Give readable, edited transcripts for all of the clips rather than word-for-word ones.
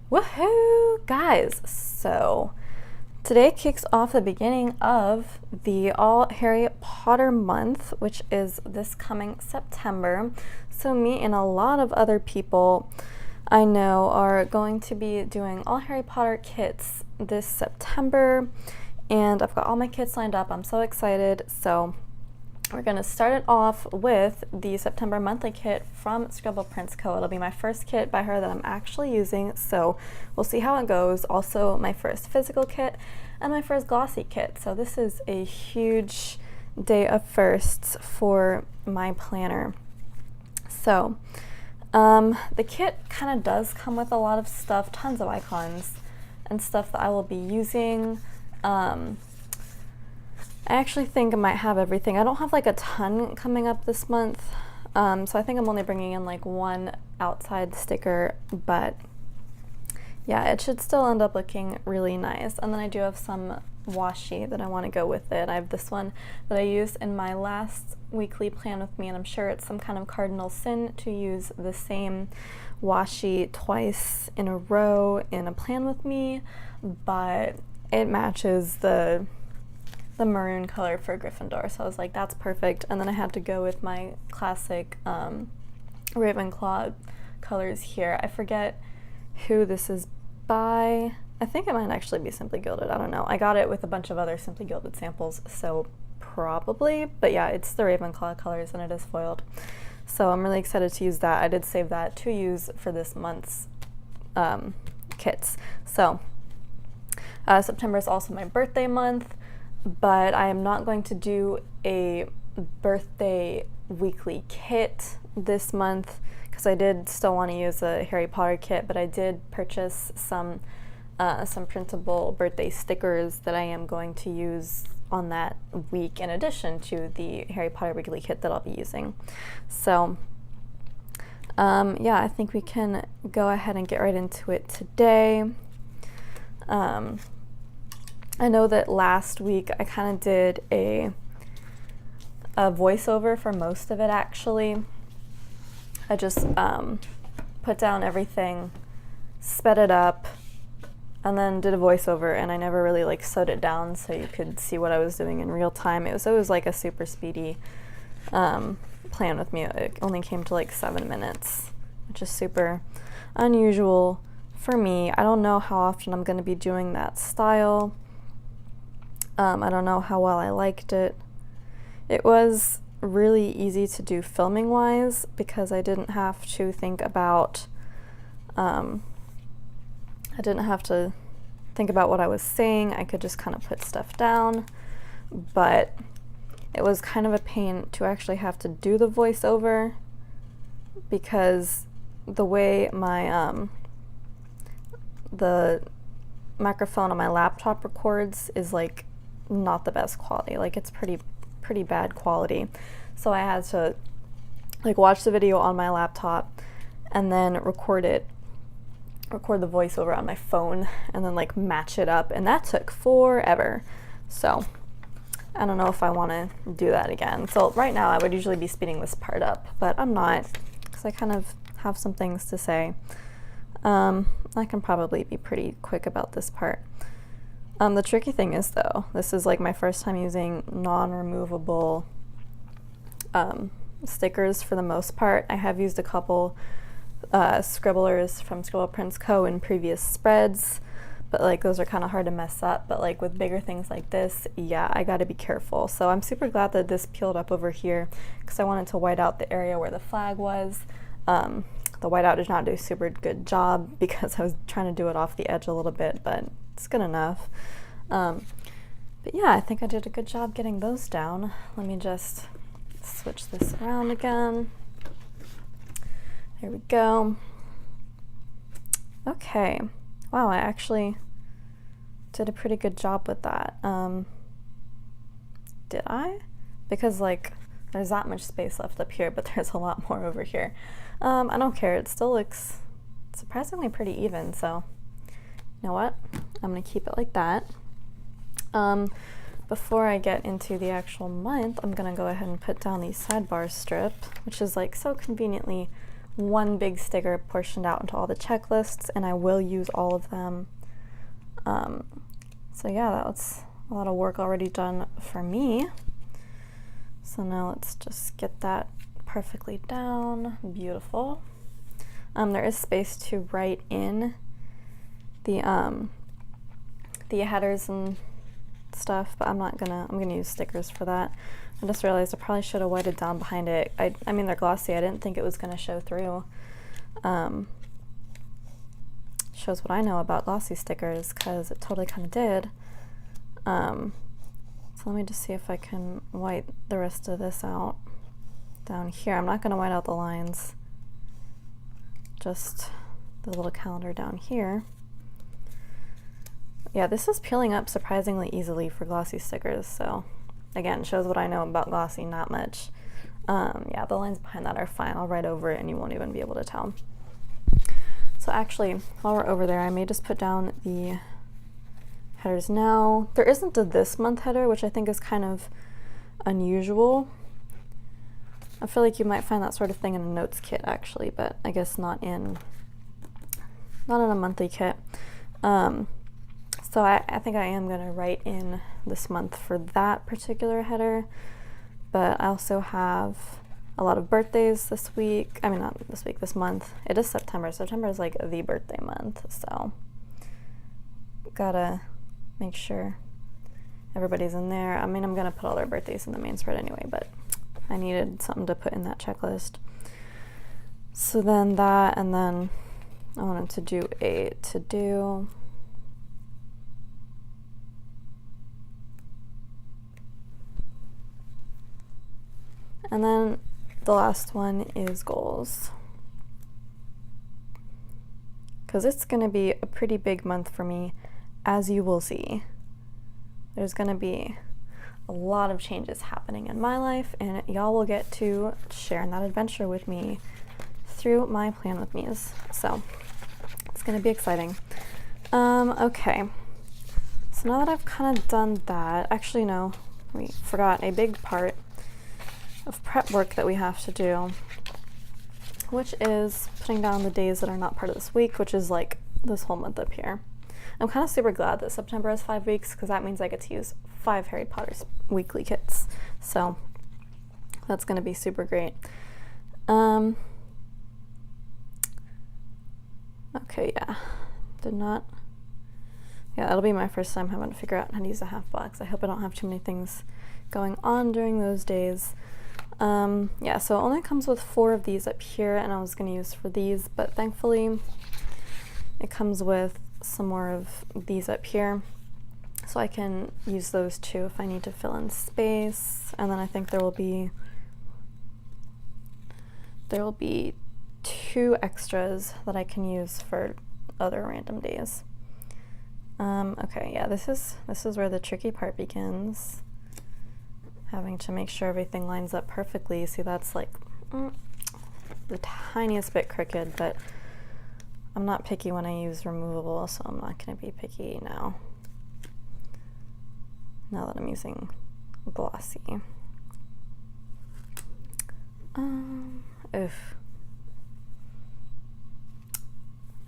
Woohoo! Guys, so today kicks off the beginning of the All Harry Potter month, which is this coming September. So me and a lot of other people I know are going to be doing All Harry Potter kits this September, and I've got all my kits lined up. I'm so excited. So we're going to start it off with the September monthly kit from ScribblePrintsCo. It'll be my first kit by her that I'm actually using, so we'll see how it goes. Also, my first physical kit and my first glossy kit. So this is a huge day of firsts for my planner. So the kit kind of does come with a lot of stuff, tons of icons and stuff that I will be using. I actually think I might have everything. I don't have like a ton coming up this month, so I think I'm only bringing in like one outside sticker, but yeah, it should still end up looking really nice. And then I do have some washi that I want to go with it. I have this one that I used in my last weekly plan with me, and I'm sure it's some kind of cardinal sin to use the same washi twice in a row in a plan with me, but it matches the maroon color for Gryffindor, so I was like, that's perfect. And then I had to go with my classic Ravenclaw colors here. I forget who this is by. I think it might actually be Simply Gilded. I don't know. I got it with a bunch of other Simply Gilded samples, so probably. But yeah, it's the Ravenclaw colors and it is foiled. So I'm really excited to use that. I did save that to use for this month's kits. So September is also my birthday month, but I am not going to do a birthday weekly kit this month because I did still want to use a Harry Potter kit, but I did purchase some printable birthday stickers that I am going to use on that week in addition to the Harry Potter weekly kit that I'll be using. So yeah, I think we can go ahead and get right into it today. I know that last week I kind of did a voiceover for most of it, actually. I just put down everything, sped it up, and then did a voiceover, and I never really like slowed it down so you could see what I was doing in real time. It was like a super speedy plan with me. It only came to like 7 minutes, which is super unusual for me. I don't know how often I'm going to be doing that style. I don't know how well I liked it. It was really easy to do filming wise because I didn't have to think about what I was saying. I could just kind of put stuff down, but it was kind of a pain to actually have to do the voiceover because the way my the microphone on my laptop records is like not the best quality. Like it's pretty bad quality. So I had to like watch the video on my laptop and then record the voiceover on my phone and then like match it up, and that took forever. So I don't know if I want to do that again. So right now I would usually be speeding this part up, but I'm not because I kind of have some things to say. I can probably be pretty quick about this part. The tricky thing is, though, this is like my first time using non-removable stickers for the most part. I have used a couple scribblers from ScribblePrintsCo in previous spreads, but like those are kind of hard to mess up. But like with bigger things like this, yeah, I got to be careful. So I'm super glad that this peeled up over here because I wanted to white out the area where the flag was. The whiteout did not do a super good job because I was trying to do it off the edge a little bit, but it's good enough. But yeah, I think I did a good job getting those down. Let me just switch this around again. There we go. Okay. Wow, I actually did a pretty good job with that. Did I? Because like there's that much space left up here, but there's a lot more over here. I don't care. It still looks surprisingly pretty even, so you know what? I'm going to keep it like that. Before I get into the actual month, I'm going to go ahead and put down the sidebar strip, which is like so conveniently one big sticker portioned out into all the checklists, and I will use all of them. So yeah, that was a lot of work already done for me. So now let's just get that perfectly down. Beautiful. There is space to write in the headers and stuff, but I'm gonna use stickers for that. I just realized I probably should have whited down behind it. I mean, they're glossy. I didn't think it was gonna show through. Shows what I know about glossy stickers, because it totally kind of did. So let me just see if I can white the rest of this out down here. I'm not gonna white out the lines, just the little calendar down here. Yeah, this is peeling up surprisingly easily for glossy stickers, so again, shows what I know about glossy, not much. Yeah, the lines behind that are fine. I'll write over it and you won't even be able to tell. So actually, while we're over there, I may just put down the headers now. There isn't a this month header, which I think is kind of unusual. I feel like you might find that sort of thing in a notes kit actually, but I guess not in a monthly kit. So I think I am going to write in this month for that particular header, but I also have a lot of birthdays this week. I mean, not this week, this month. It is September. September is like the birthday month, so gotta make sure everybody's in there. I mean, I'm gonna put all their birthdays in the main spread anyway, but I needed something to put in that checklist. So then that, and then I wanted to do a to-do. And then the last one is goals, because it's going to be a pretty big month for me, as you will see. There's going to be a lot of changes happening in my life, and y'all will get to share in that adventure with me through my plan with me's. So it's going to be exciting. Okay, so now that I've kind of done that, actually no, we forgot a big part of prep work that we have to do, which is putting down the days that are not part of this week, which is like this whole month up here. I'm kind of super glad that September has 5 weeks, because that means I get to use 5 Harry Potter's weekly kits. So that's going to be super great. Okay, yeah. Yeah, that'll be my first time having to figure out how to use a half box. I hope I don't have too many things going on during those days. Yeah, so it only comes with 4 of these up here, and I was going to use for these, but thankfully it comes with some more of these up here, so I can use those too if I need to fill in space. And then I think there will be 2 extras that I can use for other random days. Okay, yeah, this is where the tricky part begins. Having to make sure everything lines up perfectly. See, that's like the tiniest bit crooked, but I'm not picky when I use removable, so I'm not going to be picky now that I'm using glossy.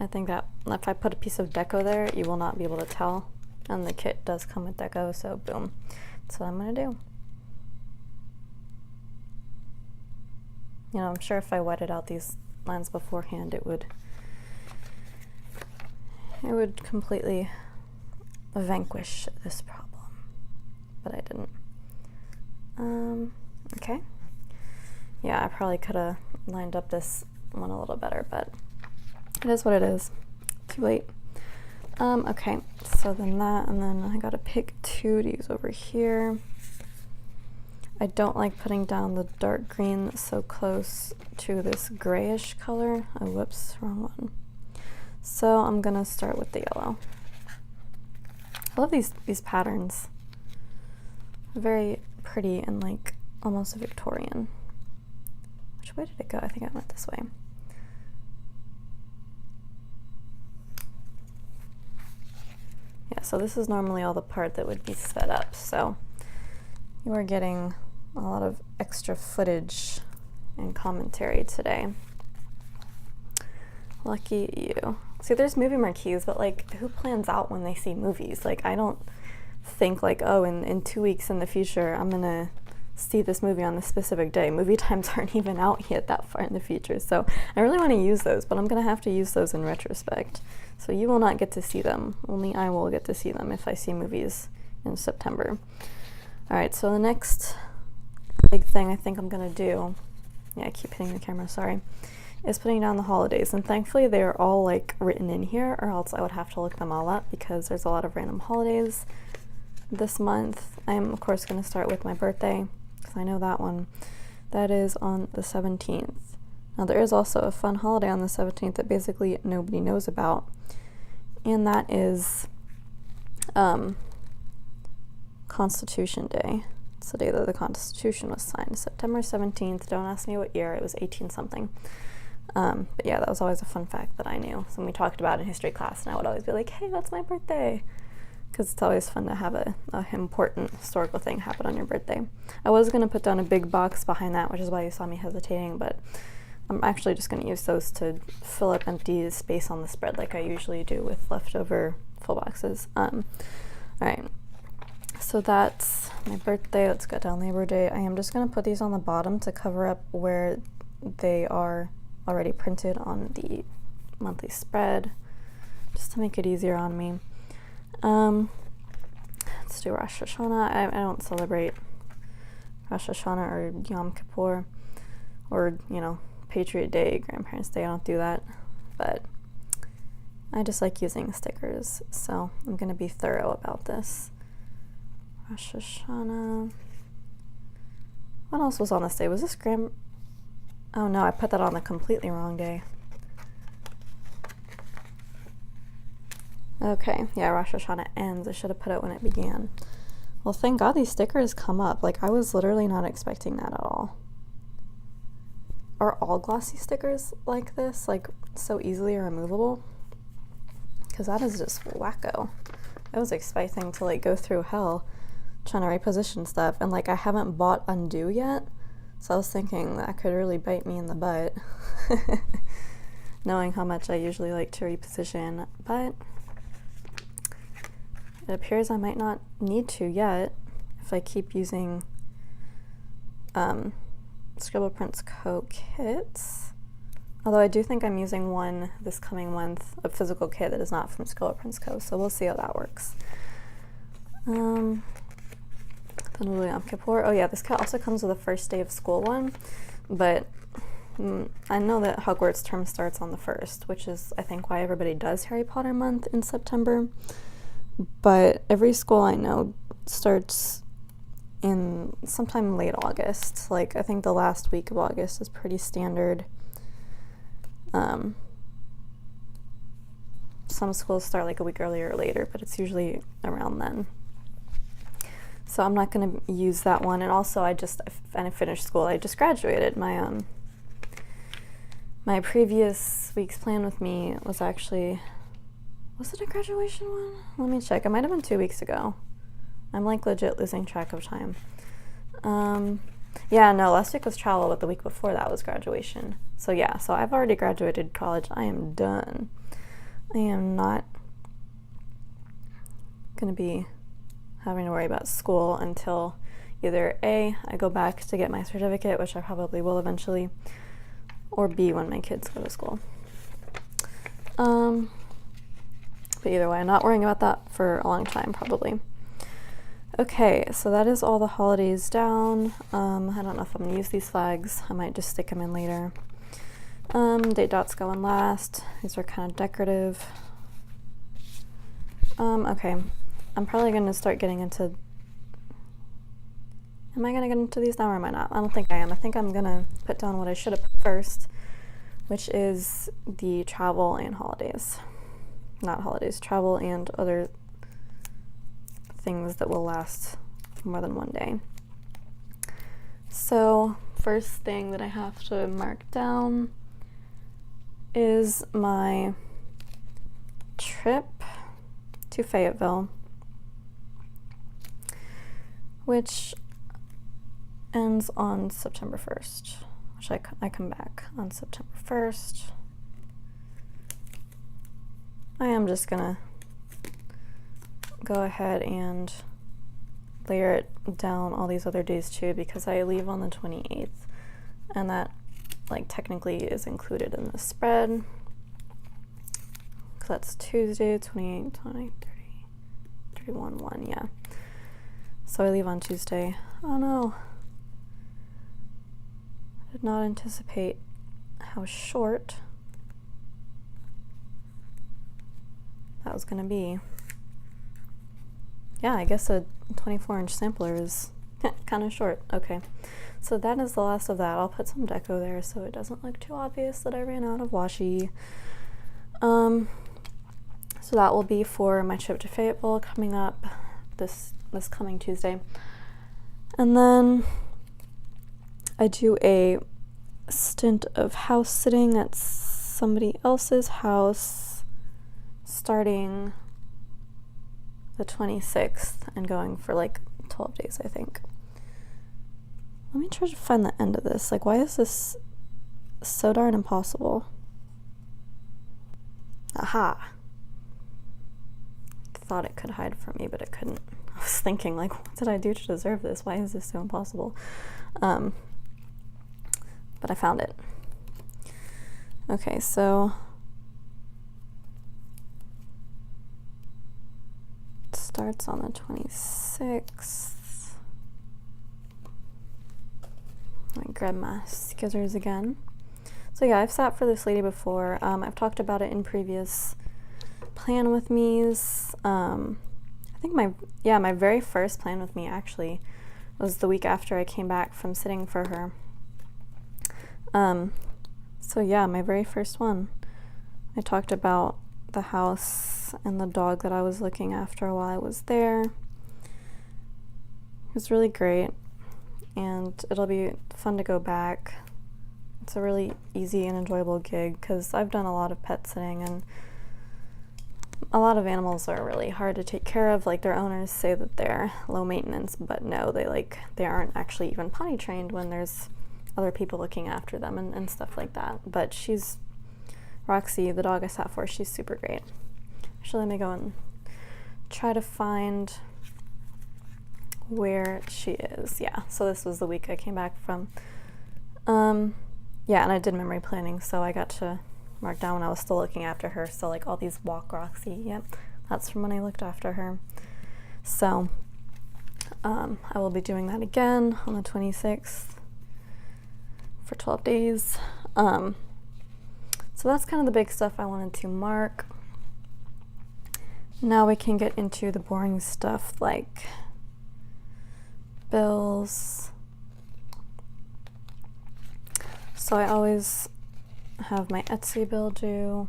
I think that if I put a piece of deco there, you will not be able to tell, and the kit does come with deco, so boom, that's what I'm going to do. You know, I'm sure if I wetted out these lines beforehand, it would completely vanquish this problem, but I didn't. Okay. Yeah, I probably could have lined up this one a little better, but it is what it is. Too late. Okay, so then that, and then I gotta pick 2 to use over here. I don't like putting down the dark green so close to this grayish color. Oh, whoops, wrong one. So I'm gonna start with the yellow. I love these patterns. Very pretty and like almost Victorian. Which way did it go? I think I went this way. Yeah, so this is normally all the part that would be sped up, so you are getting a lot of extra footage and commentary today. Lucky you. See, there's movie marquees, but like, who plans out when they see movies? Like, I don't think like, oh, in 2 weeks in the future, I'm gonna see this movie on this specific day. Movie times aren't even out yet that far in the future. So I really want to use those, but I'm gonna have to use those in retrospect. So you will not get to see them. Only I will get to see them if I see movies in September. All right, so the next big thing I think I'm gonna do, yeah, I keep hitting the camera, sorry, is putting down the holidays. And thankfully they're all like written in here, or else I would have to look them all up because there's a lot of random holidays this month. I'm of course going to start with my birthday because I know that one. That is on the 17th. Now there is also a fun holiday on the 17th that basically nobody knows about, and that is Constitution Day. It's the day that the Constitution was signed, September 17th. Don't ask me what year, it was 18 something. But yeah, that was always a fun fact that I knew. So we talked about in history class, and I would always be like, hey, that's my birthday. Because it's always fun to have a important historical thing happen on your birthday. I was going to put down a big box behind that, which is why you saw me hesitating, but I'm actually just going to use those to fill up empty space on the spread like I usually do with leftover full boxes. All right, so that's my birthday. Let's go down Labor Day. I am just going to put these on the bottom to cover up where they are already printed on the monthly spread, just to make it easier on me. Let's do Rosh Hashanah. I don't celebrate Rosh Hashanah or Yom Kippur or, you know, Patriot Day, Grandparents' Day. I don't do that, but I just like using stickers, so I'm going to be thorough about this. Rosh Hashanah. What else was on this day? Was this Oh no, I put that on the completely wrong day. Okay, yeah, Rosh Hashanah ends. I should have put it when it began. Well, thank God these stickers come up. Like, I was literally not expecting that at all. Are all glossy stickers like this, like, so easily removable? Because that is just wacko. I was expecting to, like, go through hell trying to reposition stuff, and, like, I haven't bought undo yet, so I was thinking that could really bite me in the butt, knowing how much I usually like to reposition, but it appears I might not need to yet if I keep using ScribblePrintsCo kits. Although I do think I'm using one this coming month, a physical kit that is not from ScribblePrintsCo, so we'll see how that works. Then Yom Kippur. Oh yeah, this kit also comes with a first day of school one, but I know that Hogwarts term starts on the 1st, which is I think why everybody does Harry Potter month in September. But every school I know starts in sometime late August. Like, I think the last week of August is pretty standard. Some schools start like a week earlier or later, but it's usually around then. So I'm not going to use that one. And also, I finished school. I just graduated. My previous week's plan with me was actually, was it a graduation one? Let me check. It might have been 2 weeks ago. I'm like legit losing track of time. Yeah, no, last week was travel, but the week before that was graduation. So yeah, so I've already graduated college. I am done. I am not going to be having to worry about school until either A, I go back to get my certificate, which I probably will eventually, or B, when my kids go to school. But either way, I'm not worrying about that for a long time, probably. Okay, so that is all the holidays down. I don't know if I'm going to use these flags. I might just stick them in later. Date dots going last. These are kind of decorative. Okay. I'm probably going to start getting into... Am I going to get into these now or am I not? I don't think I am. I think I'm going to put down what I should have put first, which is the travel and holidays. Not holidays, travel and other things that will last more than one day. So, first thing that I have to mark down is my trip to Fayetteville, which ends on September 1st, which I come back on September 1st. I am just gonna go ahead and layer it down all these other days too, because I leave on the 28th, and that like technically is included in the spread. So that's Tuesday, 28, 20, 30, 31, 1, yeah. So I leave on Tuesday. Oh no. I did not anticipate how short that was gonna be. Yeah, I guess a 24-inch sampler is kind of short. Okay, so that is the last of that. I'll put some deco there so it doesn't look too obvious that I ran out of washi. So that will be for my trip to Fayetteville coming up this coming Tuesday. And then I do a stint of house sitting at somebody else's house starting the 26th and going for like 12 days, I think. Let me try to find the end of this. Like, why is this so darn impossible? Aha! Thought it could hide from me, but it couldn't. I was thinking, like, what did I do to deserve this? Why is this so impossible? But I found it. Okay, so it starts on the 26th. Let me grab my scissors again. So yeah, I've sat for this lady before. I've talked about it in previous plan with me's. I think my very first plan with me actually was the week after I came back from sitting for her. So yeah, my very first one. I talked about the house and the dog that I was looking after while I was there. It was really great, and it'll be fun to go back. It's a really easy and enjoyable gig because I've done a lot of pet sitting, and a lot of animals are really hard to take care of. Like, their owners say that they're low maintenance, but no, they aren't actually even potty trained when there's other people looking after them and stuff like that. But Roxy, the dog I sat for, she's super great. Actually, let me go and try to find where she is. Yeah, so this was the week I came back from. Yeah, and I did memory planning, so I got to mark down when I was still looking after her. So like all these walk Roxy, yep, that's from when I looked after her. So I will be doing that again on the 26th for 12 days. So that's kind of the big stuff I wanted to mark. Now we can get into the boring stuff like bills. So I always have my Etsy bill due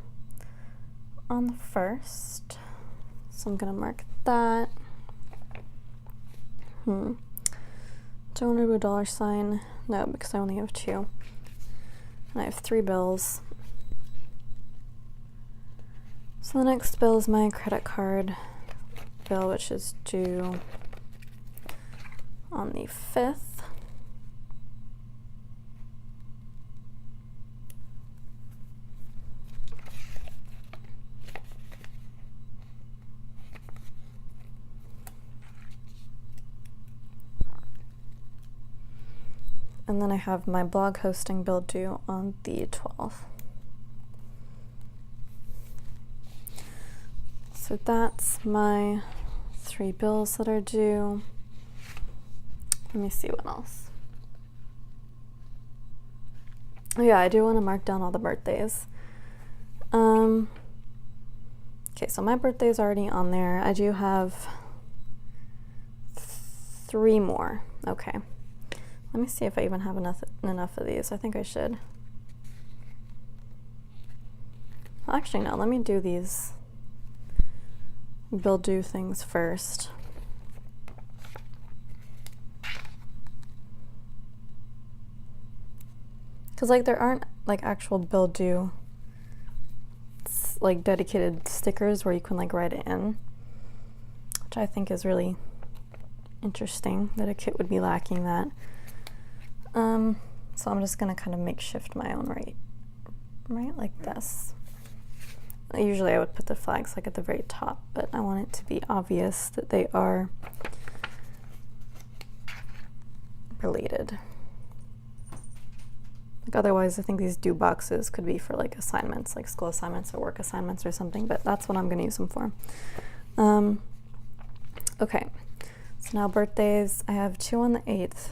on the 1st. So I'm gonna mark that. Do I want to do a dollar sign? No, because I only have 2. And I have 3 bills. So the next bill is my credit card bill, which is due on the 5th. And then I have my blog hosting bill due on the 12th. So that's my 3 bills that are due. Let me see what else. Oh yeah, I do want to mark down all the birthdays. Okay, so my birthday is already on there. I do have 3 more. Okay. Let me see if I even have enough of these. I think I should. Well, actually, no. Let me do these bill due things first. Because, like, there aren't, like, actual bill due, like, dedicated stickers where you can, like, write it in. Which I think is really interesting that a kit would be lacking that. So I'm just gonna kind of makeshift my own right like this. Usually I would put the flags like at the very top, but I want it to be obvious that they are related. Like otherwise I think these do boxes could be for like assignments, like school assignments or work assignments or something, but that's what I'm going to use them for. Okay, so now birthdays. I have 2 on the 8th.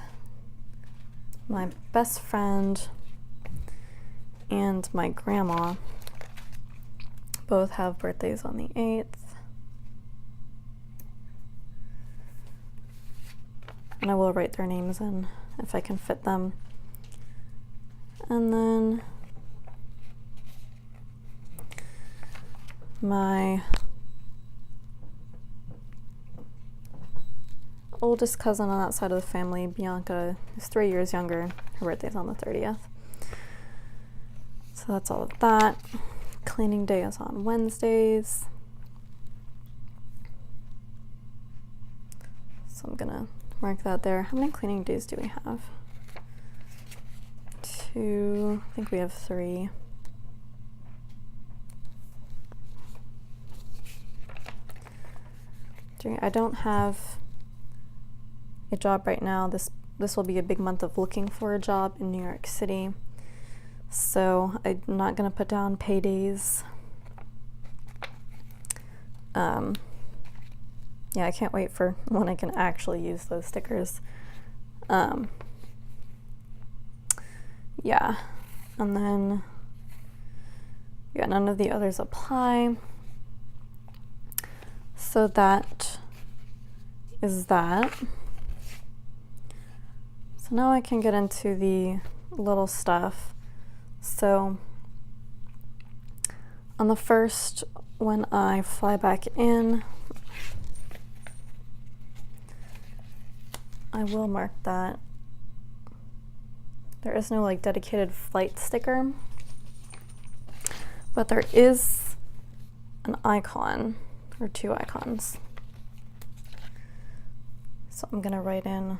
My best friend and my grandma both have birthdays on the 8th. And I will write their names in if I can fit them. And then my oldest cousin on that side of the family, Bianca, is 3 years younger. Her birthday's on the 30th. So that's all of that. Cleaning day is on Wednesdays. So I'm gonna mark that there. How many cleaning days do we have? 2, I think we have 3. I don't have a job right now. This will be a big month of looking for a job in New York City. So I'm not gonna put down paydays. Yeah, I can't wait for when I can actually use those stickers. Yeah, and then yeah, none of the others apply. So that is that. So now I can get into the little stuff. So on the 1st, when I fly back in, I will mark that. There is no like dedicated flight sticker, but there is an icon or 2 icons. So I'm gonna write in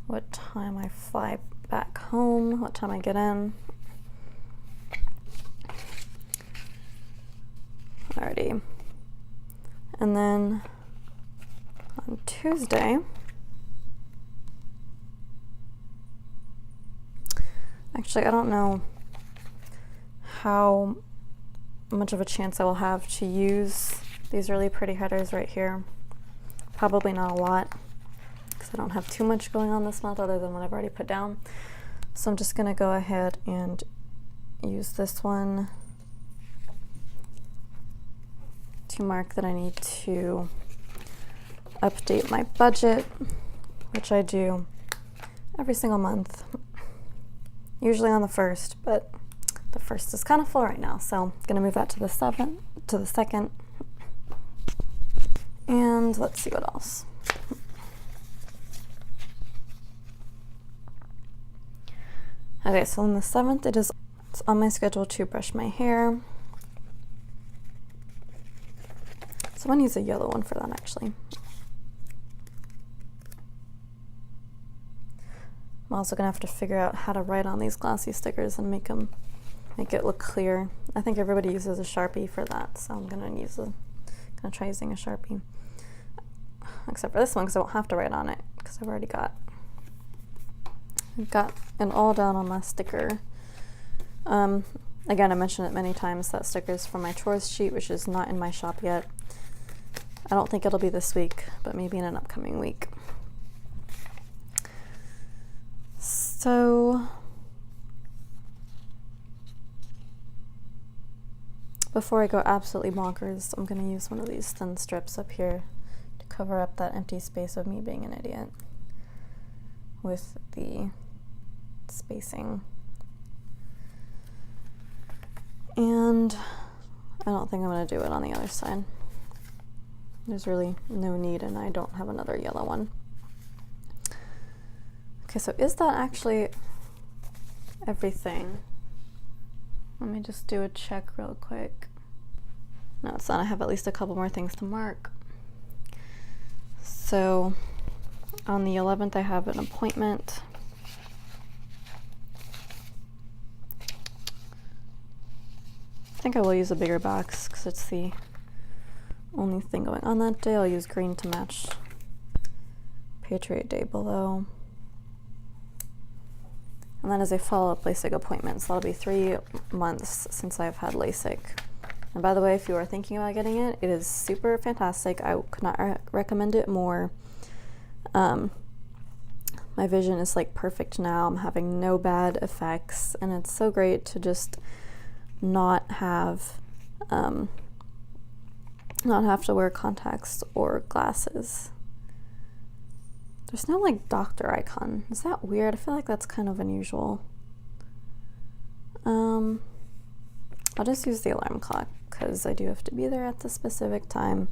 what time I fly back home, what time I get in. Alrighty. And then on Tuesday, actually I don't know how much of a chance I will have to use these really pretty headers right here. Probably not a lot, because I don't have too much going on this month other than what I've already put down. So I'm just going to go ahead and use this one to mark that I need to update my budget, which I do every single month, usually on the 1st, but the 1st is kind of full right now, so I'm going to move that to the 2nd. And let's see what else. Okay, so on the 7th, it's on my schedule to brush my hair. So I'm going to use a yellow one for that, actually. I'm also going to have to figure out how to write on these glossy stickers and make it look clear. I think everybody uses a Sharpie for that, so I'm going to try using a Sharpie. Except for this one, because I won't have to write on it, because I've already got it all down on my sticker. Again, I mentioned it many times, that sticker is from my chores sheet, which is not in my shop yet. I don't think it'll be this week, but maybe in an upcoming week. So before I go absolutely bonkers, I'm going to use one of these thin strips up here to cover up that empty space of me being an idiot with the spacing. And I don't think I'm going to do it on the other side. There's really no need, and I don't have another yellow one. Okay, so is that actually everything? Let me just do a check real quick. No, it's not. I have at least a couple more things to mark. So on the 11th, I have an appointment. think I will use a bigger box because it's the only thing going on that day. I'll use green to match Patriot Day below. And then as a follow-up LASIK appointment, so that'll be 3 months since I've had LASIK. And by the way, if you are thinking about getting it, it is super fantastic. I could not recommend it more. My vision is like perfect now. I'm having no bad effects, and it's so great to just not have to wear contacts or glasses. There's no like doctor icon. Is that weird? I feel like that's kind of unusual. I'll just use the alarm clock because I do have to be there at the specific time.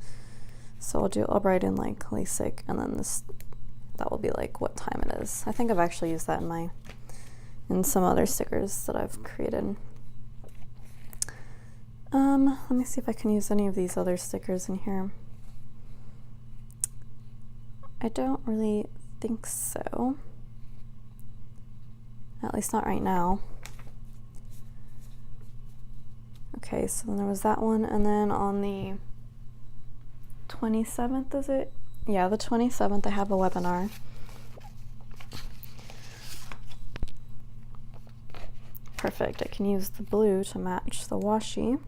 So I'll write in like LASIK, and then that will be like what time it is. I think I've actually used that in some other stickers that I've created. Let me see if I can use any of these other stickers in here. I don't really think so. At least not right now. Okay, so then there was that one, and then on the 27th, is it? Yeah, the 27th I have a webinar. Perfect, I can use the blue to match the washi.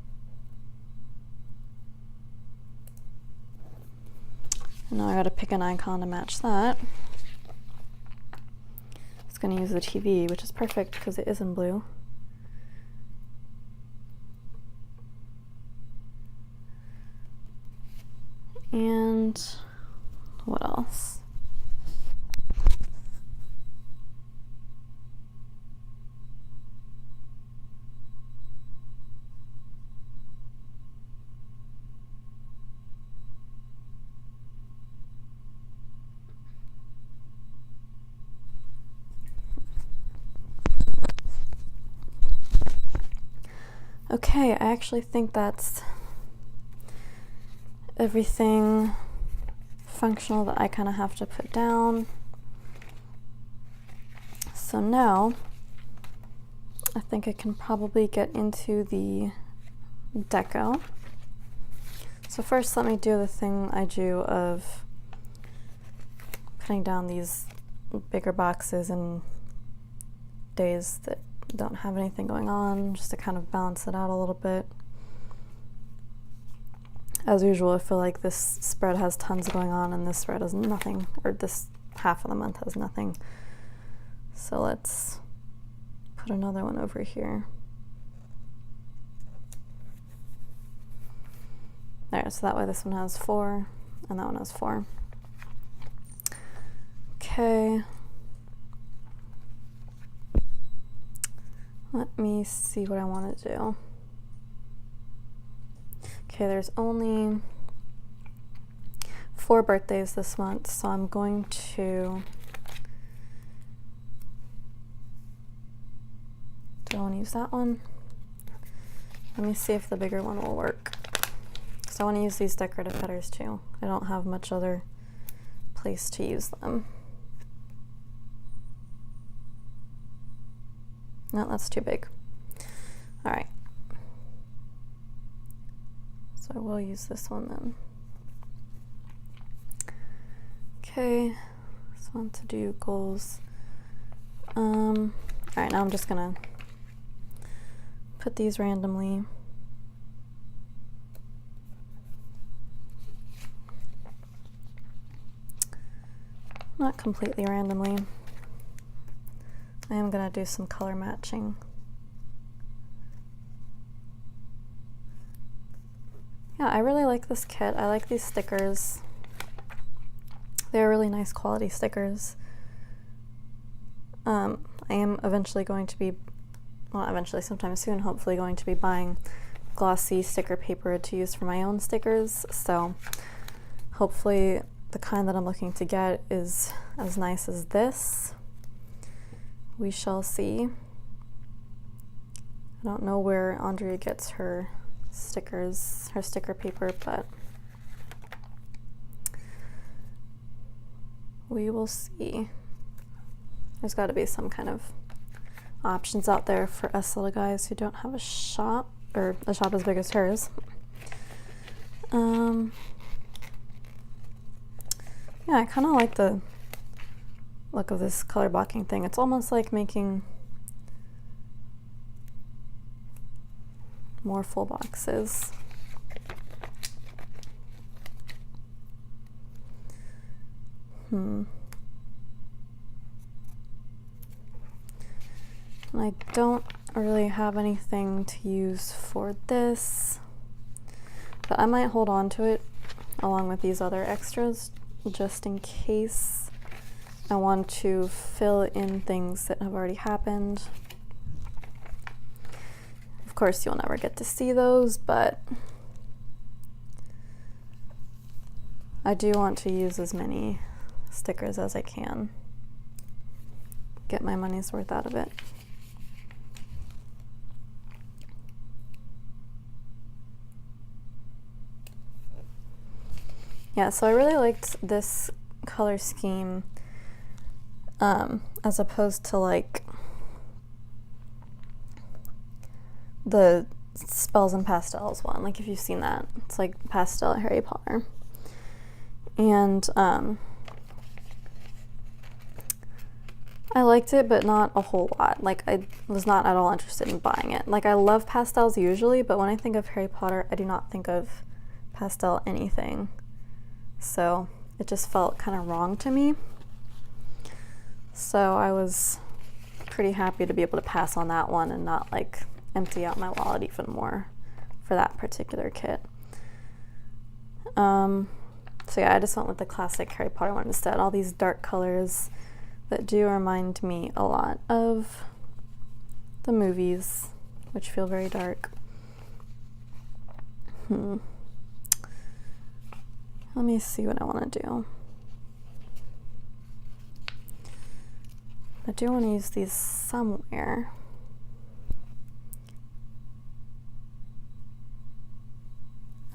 And now I gotta pick an icon to match that. I was gonna use the TV, which is perfect because it is in blue. And what else? Okay, I actually think that's everything functional that I kind of have to put down. So now I think I can probably get into the deco. So first let me do the thing I do of putting down these bigger boxes and days that don't have anything going on, just to kind of balance it out a little bit. As usual, I feel like this spread has tons going on and this spread has nothing, or this half of the month has nothing. So let's put another one over here. There, so that way this one has 4 and that one has 4. Okay. Let me see what I want to do. Okay, there's only 4 birthdays this month, so I'm going to... Do I want to use that one? Let me see if the bigger one will work. So I want to use these decorative headers too. I don't have much other place to use them. No, that's too big. All right. So I will use this one then. Okay, so I want to do goals. All right, now I'm just gonna put these randomly. Not completely randomly. I am going to do some color matching. Yeah, I really like this kit. I like these stickers. They're really nice quality stickers. I am eventually going to be, well, eventually, sometime soon, hopefully going to be buying glossy sticker paper to use for my own stickers. So hopefully the kind that I'm looking to get is as nice as this. We shall see. I don't know where Andrea gets her stickers, her sticker paper, but we will see. There's got to be some kind of options out there for us little guys who don't have a shop. or a shop as big as hers. Yeah, I kind of like the look of this color blocking thing. It's almost like making more full boxes. And I don't really have anything to use for this, but I might hold on to it along with these other extras just in case I want to fill in things that have already happened. Of course, you'll never get to see those, but I do want to use as many stickers as I can. Get my money's worth out of it. Yeah, so I really liked this color scheme as opposed to like the Spells and Pastels one. Like if you've seen that, it's like pastel Harry Potter. And I liked it, but not a whole lot. Like I was not at all interested in buying it. Like I love pastels usually, but when I think of Harry Potter, I do not think of pastel anything. So it just felt kind of wrong to me. So I was pretty happy to be able to pass on that one and not like empty out my wallet even more for that particular kit. So yeah, I just went with the classic Harry Potter one instead. All these dark colors that do remind me a lot of the movies, which feel very dark. Let me see what I want to do. I do want to use these somewhere.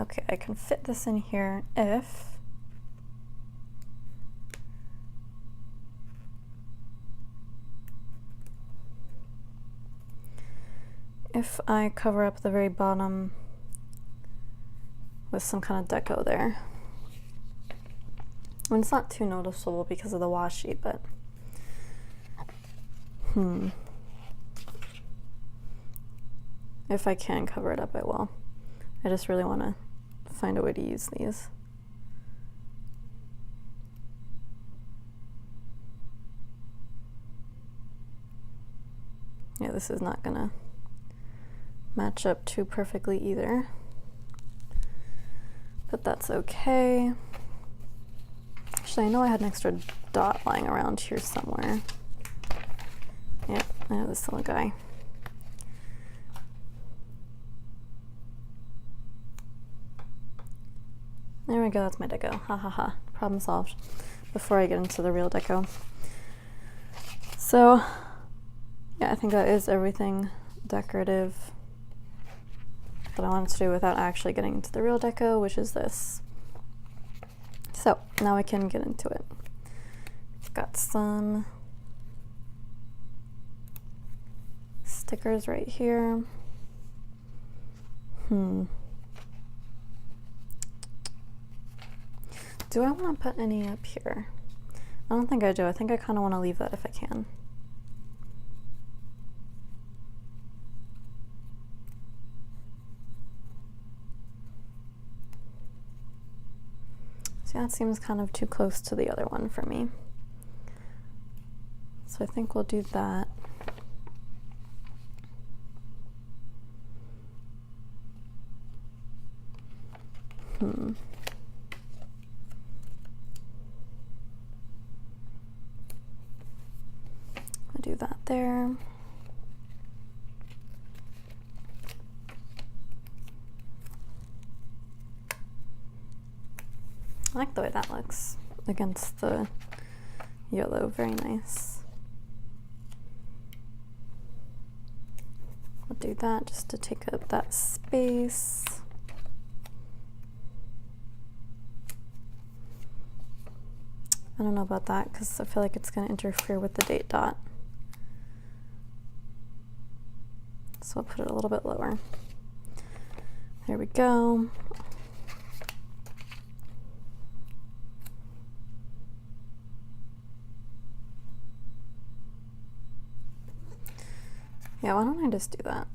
Okay, I can fit this in here if I cover up the very bottom with some kind of deco there. I mean, it's not too noticeable because of the washi, but if I can cover it up, I will. I just really want to find a way to use these. Yeah, this is not gonna match up too perfectly either, but that's okay. Actually, I know I had an extra dot lying around here somewhere. Yeah, I have this little guy. There we go, that's my deco. Ha ha ha, problem solved. Before I get into the real deco. So, yeah, I think that is everything decorative that I wanted to do without actually getting into the real deco, which is this. So, now I can get into it. I've got some stickers right here. Do I want to put any up here? I don't think I do. I think I kind of want to leave that if I can. See, that seems kind of too close to the other one for me. So I think we'll do that. I'll do that there. I like the way that looks against the yellow, very nice. I'll do that just to take up that space. I don't know about that because I feel like it's going to interfere with the date dot. So I'll put it a little bit lower. There we go. Yeah, why don't I just do that?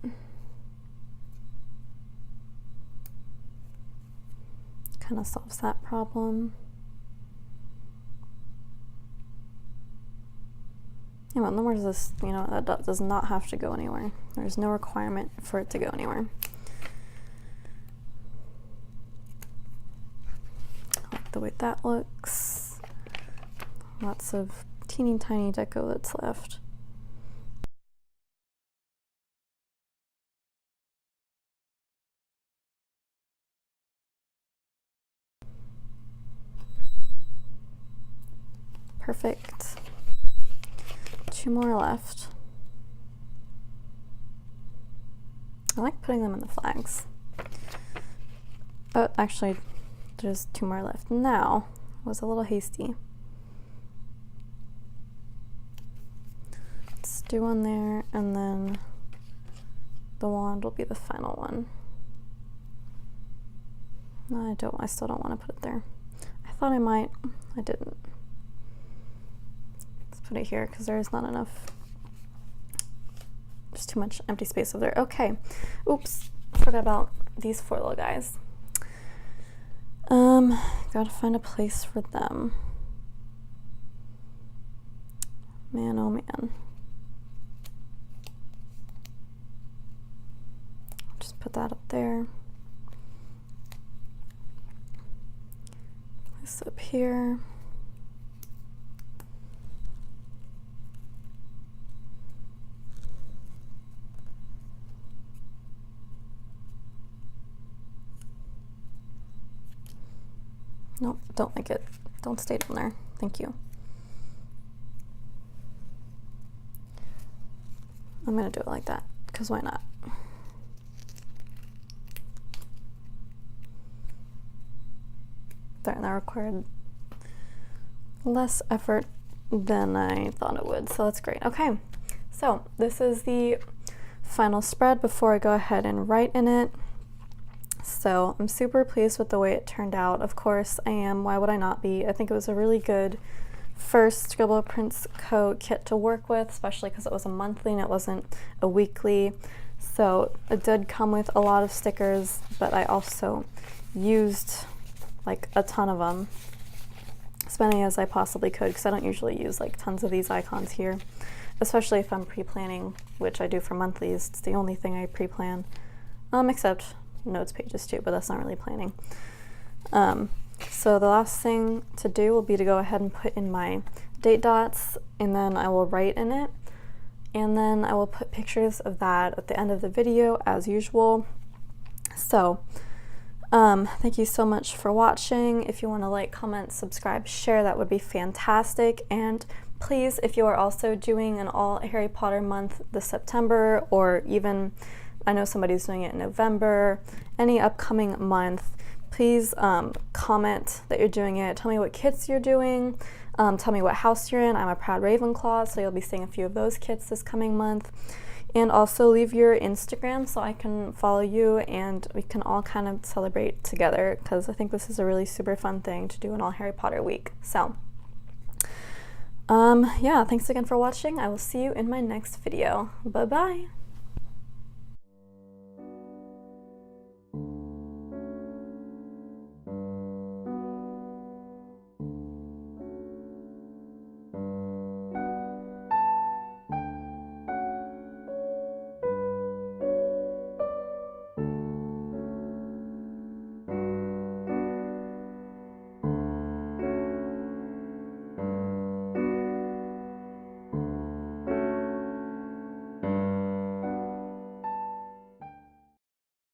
Kind of solves that problem. Yeah, well, then where's this, you know, that does not have to go anywhere. There's no requirement for it to go anywhere. I like the way that looks. Lots of teeny tiny deco that's left. Perfect. 2 more left. I like putting them in the flags. But actually, there's 2 more left. Now, I was a little hasty. Let's do one there, and then the wand will be the final one. No, I still don't want to put it there. I thought I might, I didn't. Put it here because there is not enough, just too much empty space over there. Okay, oops, forgot about these 4 little guys. Gotta find a place for them. Man, oh man. Just put that up there. This up here. Nope, don't like it. Don't stay down there. Thank you. I'm gonna do it like that, because why not? That required less effort than I thought it would, so that's great. Okay, so this is the final spread before I go ahead and write in it. So I'm super pleased with the way it turned out. Of course I am, why would I not be? I think it was a really good first ScribblePrintsCo kit to work with, especially because it was a monthly and it wasn't a weekly. So it did come with a lot of stickers, but I also used like a ton of them, as many as I possibly could, because I don't usually use like tons of these icons here, especially if I'm pre-planning, which I do for monthlies. It's the only thing I pre-plan, except notes pages too, but that's not really planning. So the last thing to do will be to go ahead and put in my date dots, and then I will write in it, and then I will put pictures of that at the end of the video as usual. So thank you so much for watching. If you want to like, comment, subscribe, share, that would be fantastic. And please, if you are also doing an all Harry Potter month this September, or even I know somebody's doing it in November, any upcoming month, please comment that you're doing it. Tell me what kits you're doing. Tell me what house you're in. I'm a proud Ravenclaw, so you'll be seeing a few of those kits this coming month. And also leave your Instagram so I can follow you and we can all kind of celebrate together, because I think this is a really super fun thing to do in all Harry Potter week. So yeah, thanks again for watching. I will see you in my next video. Bye bye.